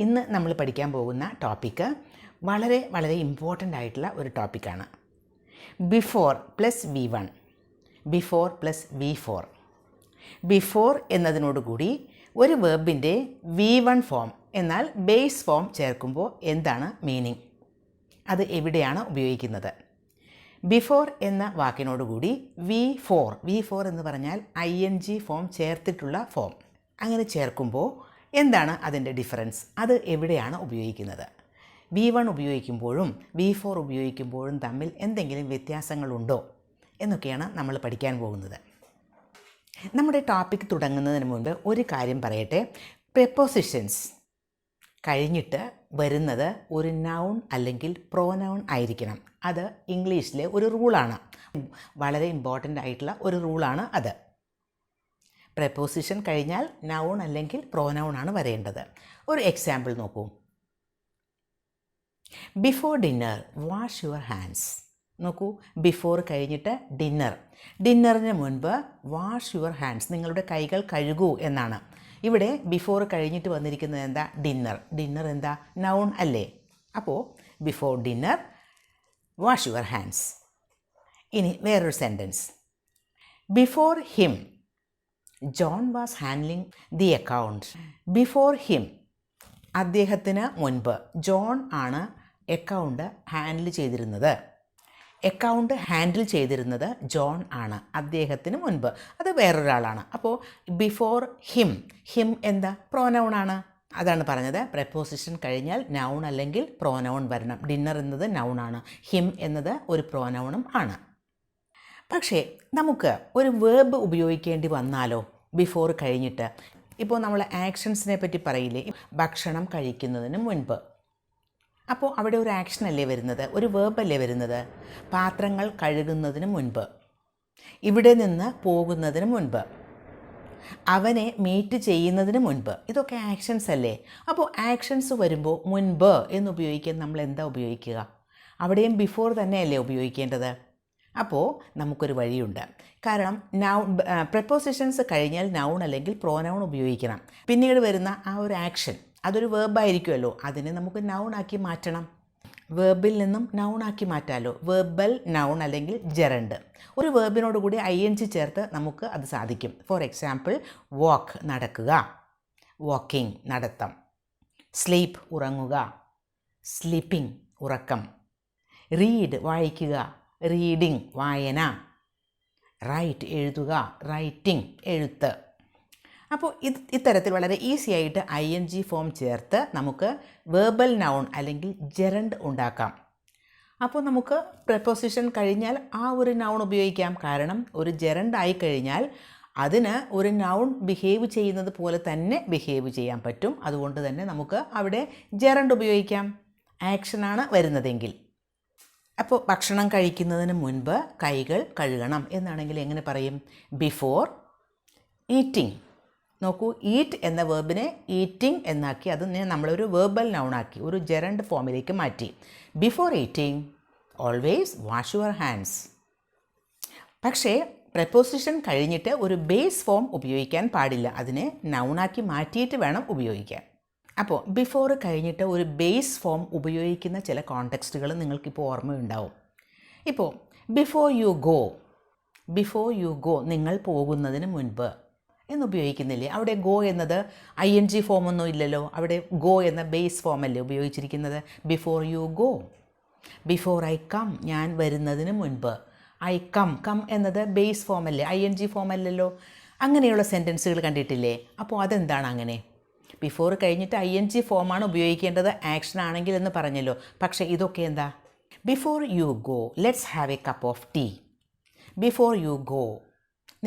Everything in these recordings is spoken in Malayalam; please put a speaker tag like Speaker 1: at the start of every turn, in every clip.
Speaker 1: ഇന്ന് നമ്മൾ പഠിക്കാൻ പോകുന്ന ടോപ്പിക്ക് വളരെ വളരെ ഇമ്പോർട്ടൻ്റ് ആയിട്ടുള്ള ഒരു ടോപ്പിക്കാണ്. Before plus V1, before plus V4. Before എന്നതിനോടുകൂടി ഒരു വെർബിൻ്റെ V1 ഫോം എന്നാൽ ബേസ് ഫോം ചേർക്കുമ്പോൾ എന്താണ് മീനിങ്, അത് എവിടെയാണ് ഉപയോഗിക്കുന്നത്? ബിഫോർ എന്ന വാക്കിനോടുകൂടി V4 എന്ന് പറഞ്ഞാൽ ING ഫോം ചേർത്തിട്ടുള്ള ഫോം, അങ്ങനെ ചേർക്കുമ്പോൾ എന്താണ് അതിൻ്റെ ഡിഫറൻസ്, അത് എവിടെയാണ് ഉപയോഗിക്കുന്നത്? V1 ഉപയോഗിക്കുമ്പോഴും V4 ഉപയോഗിക്കുമ്പോഴും തമ്മിൽ എന്തെങ്കിലും വ്യത്യാസങ്ങളുണ്ടോ എന്നൊക്കെയാണ് നമ്മൾ പഠിക്കാൻ പോകുന്നത്. നമ്മുടെ ടോപ്പിക് തുടങ്ങുന്നതിന് മുൻപ് ഒരു കാര്യം പറയട്ടെ. പ്രെപ്പോസിഷൻസ് കഴിഞ്ഞിട്ട് വരുന്നത് ഒരു നൗൺ അല്ലെങ്കിൽ പ്രോനൗൺ ആയിരിക്കണം. അത് ഇംഗ്ലീഷിലെ ഒരു റൂളാണ്, വളരെ ഇമ്പോർട്ടൻ്റ് ആയിട്ടുള്ള ഒരു റൂളാണ് അത്. പ്രെപ്പോസിഷൻ കഴിഞ്ഞാൽ നൗൺ അല്ലെങ്കിൽ പ്രോനൗൺ ആണ് വരേണ്ടത്. ഒരു എക്സാമ്പിൾ നോക്കൂ. Before dinner wash your hands. നോക്കൂ, ബിഫോർ കഴിഞ്ഞിട്ട് ഡിന്നറിന് മുൻപ് വാഷ് യുവർ ഹാൻഡ്സ്, നിങ്ങളുടെ കൈകൾ കഴുകൂ എന്നാണ്. ഇവിടെ ബിഫോർ കഴിഞ്ഞിട്ട് വന്നിരിക്കുന്നത് എന്താ? ഡിന്നർ എന്താ? നൗൺ അല്ലേ? അപ്പോൾ before dinner wash your hands. ഇനി വേറൊരു sentence. Before him John was handling the account. Before him, അദ്ദേഹത്തിന് മുൻപ് ജോൺ ആണ് അക്കൗണ്ട് ഹാൻഡിൽ ചെയ്തിരുന്നത് ജോൺ ആണ്, അദ്ദേഹത്തിന് മുൻപ്. അത് വേറൊരാളാണ്. അപ്പോൾ ബിഫോർ ഹിം എന്താ? പ്രോനൗൺ ആണ്. അതാണ് പറഞ്ഞത്, പ്രെപ്പോസിഷൻ കഴിഞ്ഞാൽ നൗൺ അല്ലെങ്കിൽ പ്രോനൗൺ വരണം. ഡിന്നർ എന്നത് നൗൺ ആണ്, ഹിം എന്നത് ഒരു പ്രോനൗണും ആണ്. പക്ഷേ നമുക്ക് ഒരു വേർബ് ഉപയോഗിക്കേണ്ടി വന്നാലോ ബിഫോർ കഴിഞ്ഞിട്ട്? ഇപ്പോൾ നമ്മൾ ആക്ഷൻസിനെ പറ്റി പറയില്ലേ, ഭക്ഷണം കഴിക്കുന്നതിന് മുൻപ്. അപ്പോൾ അവിടെ ഒരു ആക്ഷൻ അല്ലേ വരുന്നത്, ഒരു വേർബല്ലേ വരുന്നത്. പാത്രങ്ങൾ കഴുകുന്നതിന് മുൻപ്, ഇവിടെ നിന്ന് പോകുന്നതിന് മുൻപ്, അവനെ മീറ്റ് ചെയ്യുന്നതിന് മുൻപ്, ഇതൊക്കെ ആക്ഷൻസ് അല്ലേ. അപ്പോൾ ആക്ഷൻസ് വരുമ്പോൾ മുൻപ് എന്നുപയോഗിക്കാൻ നമ്മൾ എന്താ ഉപയോഗിക്കുക? അവിടെയും ബിഫോർ തന്നെയല്ലേ ഉപയോഗിക്കേണ്ടത്. അപ്പോൾ നമുക്കൊരു വഴിയുണ്ട്. കാരണം പ്രെപ്പോസിഷൻസ് കഴിഞ്ഞാൽ നൗൺ അല്ലെങ്കിൽ പ്രോനൗൺ ഉപയോഗിക്കണം. പിന്നീട് വരുന്ന ആ ഒരു ആക്ഷൻ അതൊരു വേർബായിരിക്കുമല്ലോ, അതിനെ നമുക്ക് നൗൺ ആക്കി മാറ്റണം. വേർബിൽ നിന്നും നൗൺ ആക്കി മാറ്റാമല്ലോ. വേർബൽ നൗൺ അല്ലെങ്കിൽ ജെറണ്ട്. ഒരു വേർബിനോട് കൂടി ING ചേർത്ത് നമുക്ക് അത് സാധിക്കും. ഫോർ എക്സാമ്പിൾ, വാക്ക് നടക്കുക, വാക്കിംഗ് നടത്തം. സ്ലീപ്പ് ഉറങ്ങുക, സ്ലീപ്പിംഗ് ഉറക്കം. റീഡ് വായിക്കുക, റീഡിംഗ് വായന. റൈറ്റ് എഴുതുക, റൈറ്റിംഗ് എഴുത്ത്. അപ്പോൾ ഇത്തരത്തിൽ വളരെ ഈസി ആയിട്ട് ING ഫോം ചേർത്ത് നമുക്ക് വേർബൽ നൗൺ അല്ലെങ്കിൽ ജെറണ്ട് ഉണ്ടാക്കാം. അപ്പോൾ നമുക്ക് പ്രെപ്പോസിഷൻ കഴിഞ്ഞാൽ ആ ഒരു നൗൺ ഉപയോഗിക്കാം. കാരണം ഒരു ജെറണ്ട് ആയിക്കഴിഞ്ഞാൽ അതിന് ഒരു നൗൺ ബിഹേവ് ചെയ്യുന്നത് പോലെ തന്നെ ബിഹേവ് ചെയ്യാൻ പറ്റും. അതുകൊണ്ട് തന്നെ നമുക്ക് അവിടെ ജെറണ്ട് ഉപയോഗിക്കാം, ആക്ഷനാണ് വരുന്നതെങ്കിൽ. അപ്പോൾ ഭക്ഷണം കഴിക്കുന്നതിന് മുൻപ് കൈകൾ കഴുകണം എന്നാണെങ്കിൽ എങ്ങനെ പറയും? Before eating. നോക്കൂ, ഈറ്റ് എന്ന വേർബിനെ ഈറ്റിംഗ് എന്നാക്കി അതിനെ നമ്മളൊരു വേർബൽ നൗണാക്കി ഒരു ജെറണ്ട് ഫോമിലേക്ക് മാറ്റി. Before eating always wash your hands. പക്ഷേ പ്രെപ്പോസിഷൻ കഴിഞ്ഞിട്ട് ഒരു ബേസ് ഫോം ഉപയോഗിക്കാൻ പാടില്ല, അതിനെ നൗണാക്കി മാറ്റിയിട്ട് വേണം ഉപയോഗിക്കാൻ. അപ്പോൾ ബിഫോർ കഴിഞ്ഞിട്ട് ഒരു ബേസ് ഫോം ഉപയോഗിക്കുന്ന ചില കോണ്ടെക്സ്റ്റുകൾ നിങ്ങൾക്കിപ്പോൾ ഓർമ്മയുണ്ടാവും. ഇപ്പോൾ ബിഫോർ യു ഗോ, നിങ്ങൾ പോകുന്നതിന് മുൻപ് എന്നുപയോഗിക്കുന്നില്ലേ? അവിടെ ഗോ എന്നത് ING ഫോമൊന്നും ഇല്ലല്ലോ, അവിടെ ഗോ എന്ന ബേസ് ഫോമല്ലേ ഉപയോഗിച്ചിരിക്കുന്നത്. Before you go. Before I come, ഞാൻ വരുന്നതിന് മുൻപ്. ഐ കം എന്നത് ബേസ് ഫോമല്ലേ, ING ഫോമല്ലല്ലോ. അങ്ങനെയുള്ള സെൻറ്റൻസുകൾ കണ്ടിട്ടില്ലേ? അപ്പോൾ അതെന്താണ് അങ്ങനെ? ബിഫോർ കഴിഞ്ഞിട്ട് ING ഫോമാണ് ഉപയോഗിക്കേണ്ടത് ആക്ഷൻ ആണെങ്കിൽ എന്ന് പറഞ്ഞല്ലോ. പക്ഷേ ഇതൊക്കെ എന്താ? Before you go let's have a cup of tea. Before you go,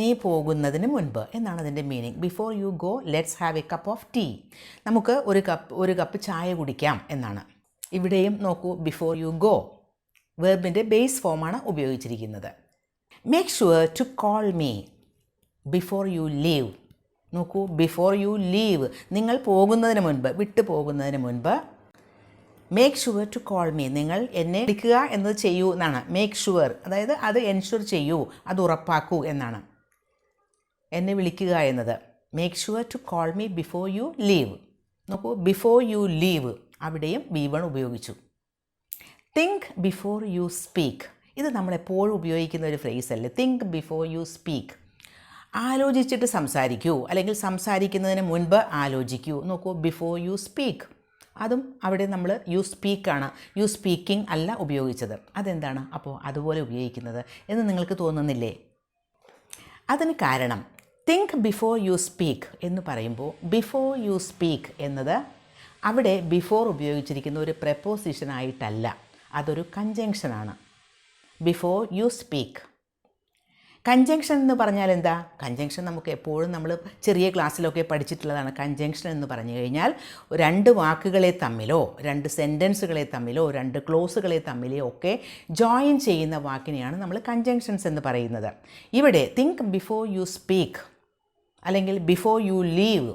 Speaker 1: നീ പോകുന്നതിന് മുൻപ് എന്നാണ് അതിൻ്റെ meaning. Before you go let's have a cup of tea. നമുക്ക് ഒരു കപ്പ് ചായ കുടിക്കാം എന്നാണ്. ഇവിടെയും നോക്കൂ, ബിഫോർ യു ഗോ വേർബിൻ്റെ ബേസ് ഫോമാണ് ഉപയോഗിച്ചിരിക്കുന്നത്. Make sure to call me before you leave. നോക്കൂ, ബിഫോർ യു ലീവ്, നിങ്ങൾ പോകുന്നതിന് മുൻപ്, വിട്ടു പോകുന്നതിന് മുൻപ്. Make sure to call me, നിങ്ങൾ എന്നെ വിളിക്കുക എന്നത് ചെയ്യൂ എന്നാണ്. മേക്ക് ഷുവർ അതായത് അത് എൻഷുർ ചെയ്യൂ, അത് ഉറപ്പാക്കൂ എന്നാണ്. എന്നെ വിളിക്കുക എന്നത്. Make sure to call me before you leave. നോക്കൂ, ബിഫോർ യു ലീവ് അവിടെയും V1 ഉപയോഗിച്ചു. തിങ്ക് ബിഫോർ യു സ്പീക്ക്, ഇത് നമ്മളെപ്പോഴും ഉപയോഗിക്കുന്ന ഒരു ഫ്രേസ് അല്ലേ, തിങ്ക് ബിഫോർ യു സ്പീക്ക്. ആലോചിച്ചിട്ട് സംസാരിക്കൂ, അല്ലെങ്കിൽ സംസാരിക്കുന്നതിന് മുൻപ് ആലോചിക്കൂ. നോക്കൂ, ബിഫോർ യു സ്പീക്ക്, അതും അവിടെ നമ്മൾ യു സ്പീക്കാണ്, യു സ്പീക്കിംഗ് അല്ല ഉപയോഗിച്ചത്. അതെന്താണ് അപ്പോൾ അതുപോലെ ഉപയോഗിക്കുന്നത് എന്ന് നിങ്ങൾക്ക് തോന്നുന്നില്ലേ? അതിന് കാരണം തിങ്ക് ബിഫോർ യു സ്പീക്ക് എന്ന് പറയുമ്പോൾ ബിഫോർ യു സ്പീക്ക് എന്നത് അവിടെ ബിഫോർ ഉപയോഗിച്ചിരിക്കുന്ന ഒരു പ്രപ്പോസിഷനായിട്ടല്ല, അതൊരു കൺജങ്ഷനാണ്. Before you speak. കൺജങ്ഷൻ എന്ന് പറഞ്ഞാൽ എന്താ? കൺജങ്ഷൻ നമുക്ക് എപ്പോഴും നമ്മൾ ചെറിയ ക്ലാസ്സിലൊക്കെ പഠിച്ചിട്ടുള്ളതാണ്. കൺജങ്ഷൻ എന്ന് പറഞ്ഞു കഴിഞ്ഞാൽ രണ്ട് വാക്കുകളെ തമ്മിലോ രണ്ട് സെൻറ്റൻസുകളെ തമ്മിലോ രണ്ട് ക്ലോസുകളെ തമ്മിലോ ഒക്കെ ജോയിൻ ചെയ്യുന്ന വാക്കിനെയാണ് നമ്മൾ കൺജങ്ഷൻസ് എന്ന് പറയുന്നത്. ഇവിടെ തിങ്ക് ബിഫോർ യു സ്പീക്ക് അല്ലെങ്കിൽ before you leave,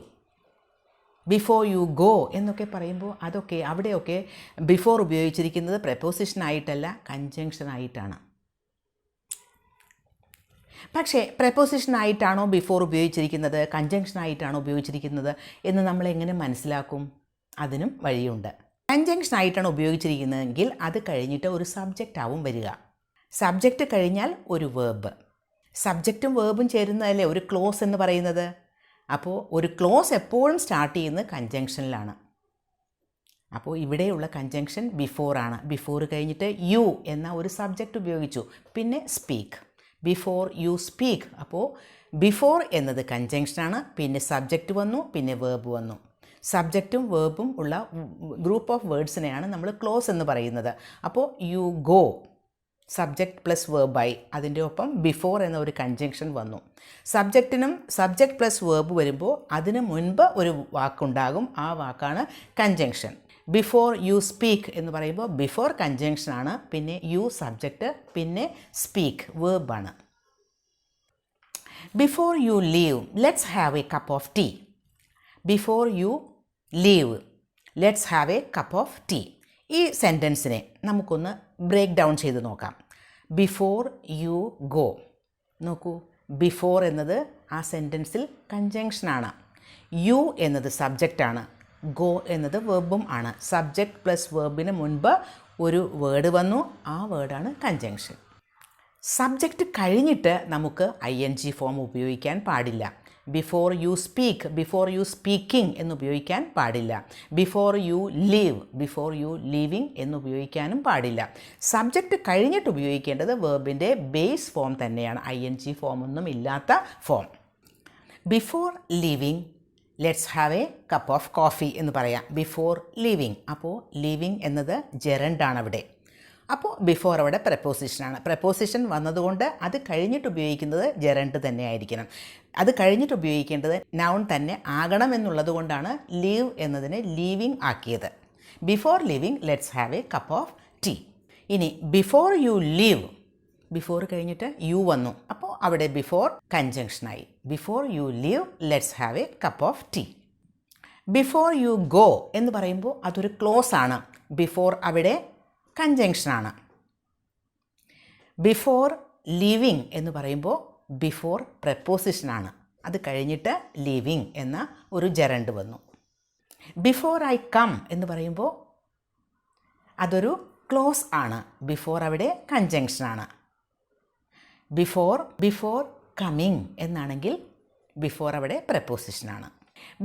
Speaker 1: before you go എന്നൊക്കെ പറയുമ്പോൾ അതൊക്കെ അവിടെയൊക്കെ ബിഫോർ ഉപയോഗിച്ചിരിക്കുന്നത് പ്രപ്പോസിഷനായിട്ടല്ല, കൺജങ്ഷനായിട്ടാണ്. പക്ഷേ പ്രപ്പോസിഷനായിട്ടാണോ ബിഫോർ ഉപയോഗിച്ചിരിക്കുന്നത്, കൺജങ്ഷനായിട്ടാണോ ഉപയോഗിച്ചിരിക്കുന്നത് എന്ന് നമ്മൾ എങ്ങനെ മനസ്സിലാക്കും? അതിനും വഴിയുണ്ട്. കൺജങ്ഷനായിട്ടാണ് ഉപയോഗിച്ചിരിക്കുന്നതെങ്കിൽ അത് കഴിഞ്ഞിട്ട് ഒരു സബ്ജക്റ്റ് ആവും വരിക. സബ്ജക്റ്റ് കഴിഞ്ഞാൽ ഒരു വേർബ്, സബ്ജക്റ്റും വേർബും ചേരുന്നതല്ലേ ഒരു ക്ലോസ് എന്ന് പറയുന്നത്. അപ്പോൾ ഒരു ക്ലോസ് എപ്പോഴും സ്റ്റാർട്ട് ചെയ്യുന്നത് കൺജങ്ഷനിലാണ്. അപ്പോൾ ഇവിടെയുള്ള കൺജങ്ഷൻ ബിഫോറാണ്. ബിഫോർ കഴിഞ്ഞിട്ട് യു എന്ന ഒരു സബ്ജക്റ്റ് ഉപയോഗിച്ചു, പിന്നെ സ്പീക്ക്, ബിഫോർ യു സ്പീക്ക്. അപ്പോൾ ബിഫോർ എന്നത് കൺജങ്ഷനാണ്, പിന്നെ സബ്ജക്റ്റ് വന്നു, പിന്നെ വേർബ് വന്നു. സബ്ജക്റ്റും വേർബും ഉള്ള ഗ്രൂപ്പ് ഓഫ് വേർഡ്സിനെയാണ് നമ്മൾ ക്ലോസ് എന്ന് പറയുന്നത്. അപ്പോൾ യു ഗോ, സബ്ജക്റ്റ് പ്ലസ് വേർബായി, അതിൻ്റെ ഒപ്പം ബിഫോർ എന്ന ഒരു കൺജങ്ഷൻ വന്നു. സബ്ജക്റ്റിനും സബ്ജക്റ്റ് പ്ലസ് വേർബ് വരുമ്പോൾ അതിന് മുൻപ് ഒരു വാക്കുണ്ടാകും, ആ വാക്കാണ് കൺജങ്ഷൻ. ബിഫോർ യു സ്പീക്ക് എന്ന് പറയുമ്പോൾ ബിഫോർ കൺജങ്ഷനാണ്, പിന്നെ യു സബ്ജക്റ്റ്, പിന്നെ സ്പീക്ക് വേർബാണ്. Before you leave let's have a cup of tea. Before you leave let's have a cup of tea. ഈ സെൻറ്റൻസിനെ നമുക്കൊന്ന് ബ്രേക്ക് ഡൗൺ ചെയ്ത് നോക്കാം. ബിഫോർ യു ഗോ, നോക്കൂ, ബിഫോർ എന്നത് ആ സെൻറ്റൻസിൽ കൺജങ്ഷനാണ്, യു എന്നത് സബ്ജക്റ്റാണ്, ഗോ എന്നത് വേർബും ആണ്. സബ്ജക്റ്റ് പ്ലസ് വേർബിന് മുൻപ് ഒരു വേർഡ് വന്നു, ആ വേർഡാണ് കൺജങ്ഷൻ. സബ്ജക്റ്റ് കഴിഞ്ഞിട്ട് നമുക്ക് ING ഫോം ഉപയോഗിക്കാൻ പാടില്ല. Before you speak, before you speaking എന്ന് ഉപയോഗിക്കാൻ പാടില്ല. Before you leave, before you leaving എന്ന് ഉപയോഗിക്കാനും പാടില്ല. സബ്ജക്റ്റ് കഴിഞ്ഞിട്ട് ഉപയോഗിക്കേണ്ടത് വേർബിൻ്റെ ബേസ് ഫോം തന്നെയാണ്, ING ഫോമൊന്നും ഇല്ലാത്ത form. Before leaving let's have a cup of coffee എന്ന് പറയാം. ബിഫോർ ലീവിങ്, അപ്പോൾ ലീവിങ് എന്നത് ജെറണ്ടാണ് അവിടെ. അപ്പോൾ ബിഫോർ അവിടെ പ്രപ്പോസിഷനാണ്. പ്രപ്പോസിഷൻ വന്നതുകൊണ്ട് അത് കഴിഞ്ഞിട്ട് ഉപയോഗിക്കുന്നത് ജെറണ്ട് തന്നെ ആയിരിക്കണം. അത് കഴിഞ്ഞിട്ട് ഉപയോഗിക്കേണ്ടത് നൗൺ തന്നെ ആകണം എന്നുള്ളത് കൊണ്ടാണ് ലീവ് എന്നതിനെ ലീവിങ് ആക്കിയത്. Before leaving let's have a cup of tea. ഇനി ബിഫോർ യു ലീവ്, ബിഫോർ കഴിഞ്ഞിട്ട് യു വന്നു, അപ്പോൾ അവിടെ ബിഫോർ കൺജങ്ഷനായി. Before you leave let's have a cup of tea. Before you go എന്ന് പറയുമ്പോൾ അതൊരു ക്ലോസ് ആണ്, ബിഫോർ അവിടെ കൺജങ്ഷനാണ്. ബിഫോർ ലീവിങ് എന്ന് പറയുമ്പോൾ ബിഫോർ പ്രപ്പോസിഷനാണ്, അത് കഴിഞ്ഞിട്ട് ലീവിങ് എന്ന ഒരു ജെറണ്ട് വന്നു. ബിഫോർ ഐ കം എന്ന് പറയുമ്പോൾ അതൊരു ക്ലോസ് ആണ്, ബിഫോർ അവിടെ കൺജങ്ഷനാണ്. ബിഫോർ കമ്മിങ് എന്നാണെങ്കിൽ ബിഫോർ അവിടെ പ്രപ്പോസിഷനാണ്.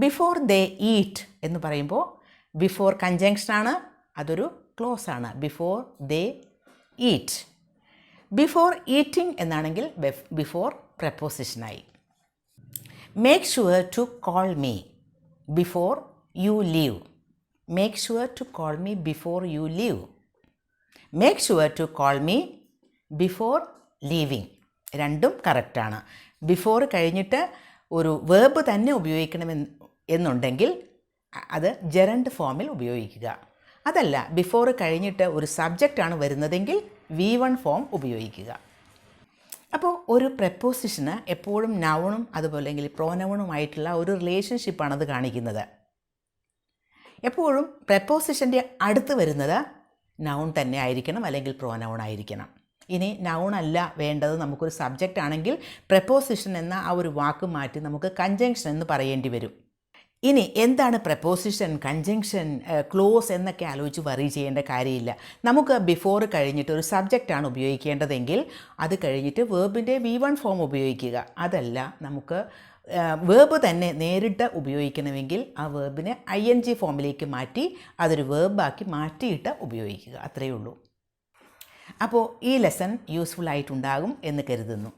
Speaker 1: ബിഫോർ ദേ ഈറ്റ് എന്ന് പറയുമ്പോൾ ബിഫോർ കൺജങ്ഷനാണ്, അതൊരു ക്ലോസ് ആണ്, before they eat. Before eating എന്നാണെങ്കിൽ ബിഫോർ പ്രപ്പോസിഷനായി. Make sure to call me before you leave. Make sure to call me before you leave. Make sure to call me before leaving, രണ്ടും കറക്റ്റാണ്. ബിഫോർ കഴിഞ്ഞിട്ട് ഒരു വേർബ് തന്നെ എന്നുണ്ടെങ്കിൽ അത് ജെറണ്ട് ഫോമിൽ ഉപയോഗിക്കുക. അതല്ല, ബിഫോർ കഴിഞ്ഞിട്ട് ഒരു സബ്ജക്റ്റാണ് വരുന്നതെങ്കിൽ V1 ഫോം ഉപയോഗിക്കുക. അപ്പോൾ ഒരു പ്രപ്പോസിഷന് എപ്പോഴും നൗണും അതുപോലെ പ്രോനൗണുമായിട്ടുള്ള ഒരു റിലേഷൻഷിപ്പാണ് അത് കാണിക്കുന്നത്. എപ്പോഴും പ്രപ്പോസിഷൻ്റെ അടുത്ത് വരുന്നത് നൗൺ തന്നെ ആയിരിക്കണം, അല്ലെങ്കിൽ പ്രോനൗൺ ആയിരിക്കണം. ഇനി നൗൺ അല്ല വേണ്ടത്, നമുക്കൊരു സബ്ജക്റ്റ് ആണെങ്കിൽ പ്രപ്പോസിഷൻ എന്ന ആ ഒരു വാക്ക് മാറ്റി നമുക്ക് കൺജങ്ഷൻ എന്ന് പറയേണ്ടി വരും. ഇനി എന്താണ് പ്രപ്പോസിഷൻ, കൺജങ്ഷൻ, ക്ലോസ് എന്നൊക്കെ ആലോചിച്ച് വറി ചെയ്യേണ്ട കാര്യമില്ല. നമുക്ക് ബിഫോർ കഴിഞ്ഞിട്ട് ഒരു സബ്ജക്റ്റാണ് ഉപയോഗിക്കേണ്ടതെങ്കിൽ അത് കഴിഞ്ഞിട്ട് വേർബിൻ്റെ V1 ഫോം ഉപയോഗിക്കുക. അതല്ല നമുക്ക് വേർബ് തന്നെ നേരിട്ട് ഉപയോഗിക്കണമെങ്കിൽ ആ വേർബിനെ ING ഫോമിലേക്ക് മാറ്റി അതൊരു വേർബാക്കി മാറ്റിയിട്ട് ഉപയോഗിക്കുക. അത്രയേ ഉള്ളൂ. അപ്പോൾ ഈ ലെസൺ യൂസ്ഫുൾ ആയിട്ടുണ്ടാകും എന്ന് കരുതുന്നു.